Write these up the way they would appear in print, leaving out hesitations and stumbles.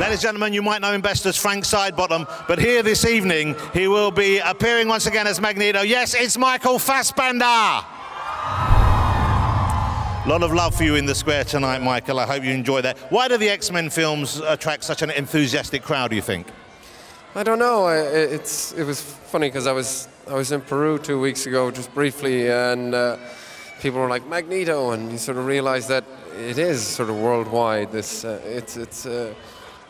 Ladies and gentlemen, you might know him best as Frank Sidebottom, but here this evening, he will be appearing once again as Magneto. Yes, it's Michael Fassbender! A lot of love for you in the square tonight, Michael. I hope you enjoy that. Why do the X-Men films attract such an enthusiastic crowd, do you think? I don't know. It was funny because I was in Peru 2 weeks ago, just briefly, and people were like, Magneto, and you sort of realize that it is sort of worldwide. This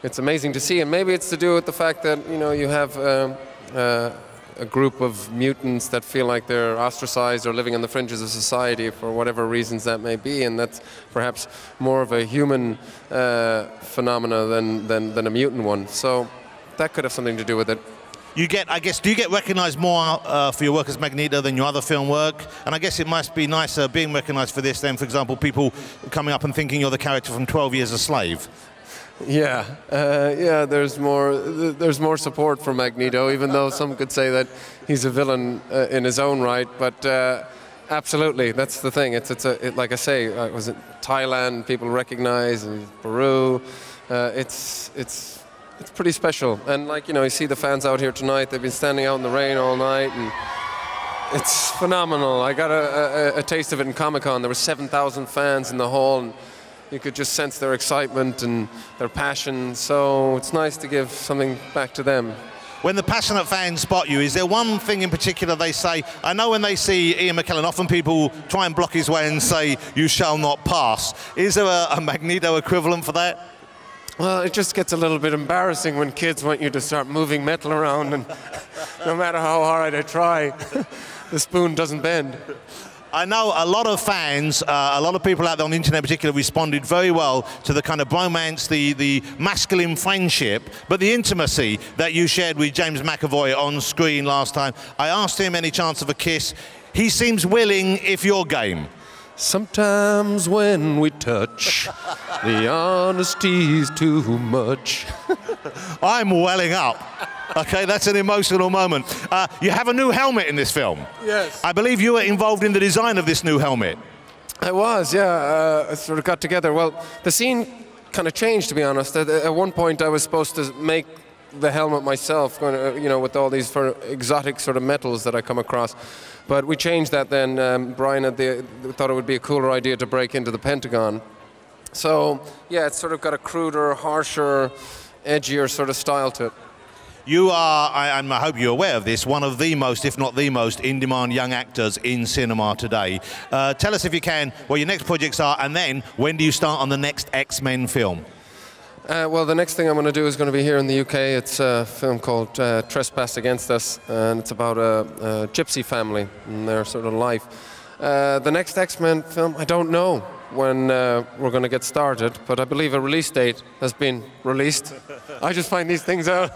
it's amazing to see, and maybe it's to do with the fact that you have a group of mutants that feel like they're ostracized or living on the fringes of society for whatever reasons that may be, and that's perhaps more of a human phenomena than a mutant one. So that could have something to do with it. Do you get recognized more for your work as Magneto than your other film work? And I guess it must be nicer being recognized for this than, for example, people coming up and thinking you're the character from 12 Years a Slave. Yeah, there's more support for Magneto, even though some could say that he's a villain in his own right. But absolutely, that's the thing. Like I say, I was in Thailand, people recognize, and Peru. It's pretty special. And you see the fans out here tonight. They've been standing out in the rain all night, and it's phenomenal. I got a taste of it in Comic-Con. There were 7,000 fans in the hall, and you could just sense their excitement and their passion, so it's nice to give something back to them. When the passionate fans spot you, is there one thing in particular they say? I know when they see Ian McKellen, often people try and block his way and say, "You shall not pass." Is there a Magneto equivalent for that? Well, it just gets a little bit embarrassing when kids want you to start moving metal around, and no matter how hard I try, the spoon doesn't bend. I know a lot of fans, a lot of people out there on the internet in particular, responded very well to the kind of bromance, the masculine friendship, but the intimacy that you shared with James McAvoy on screen last time. I asked him any chance of a kiss. He seems willing if you're game. Sometimes when we touch, the honesty's too much. I'm welling up. Okay, that's an emotional moment. You have a new helmet in this film. Yes. I believe you were involved in the design of this new helmet. I was, yeah. I sort of got together. Well, the scene kind of changed, to be honest. At one point, I was supposed to make the helmet myself, with all these exotic sort of metals that I come across. But we changed that then. Brian thought it would be a cooler idea to break into the Pentagon. So, yeah, it's sort of got a cruder, harsher, edgier sort of style to it. You are, and I hope you're aware of this, one of the most, if not the most, in-demand young actors in cinema today. Tell us, if you can, what your next projects are, and then when do you start on the next X-Men film? Well, the next thing I'm going to do is going to be here in the UK. It's a film called Trespass Against Us, and it's about a gypsy family and their sort of life. The next X-Men film, I don't know when we're going to get started, but I believe a release date has been released. I just find these things out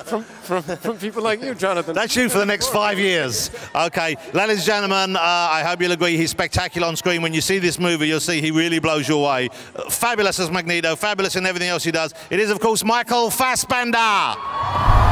from people like you, Jonathan. That's you for the next 5 years. Okay, ladies and gentlemen, I hope you'll agree he's spectacular on screen. When you see this movie, you'll see he really blows your way. Fabulous as Magneto, fabulous in everything else he does. It is, of course, Michael Fassbender.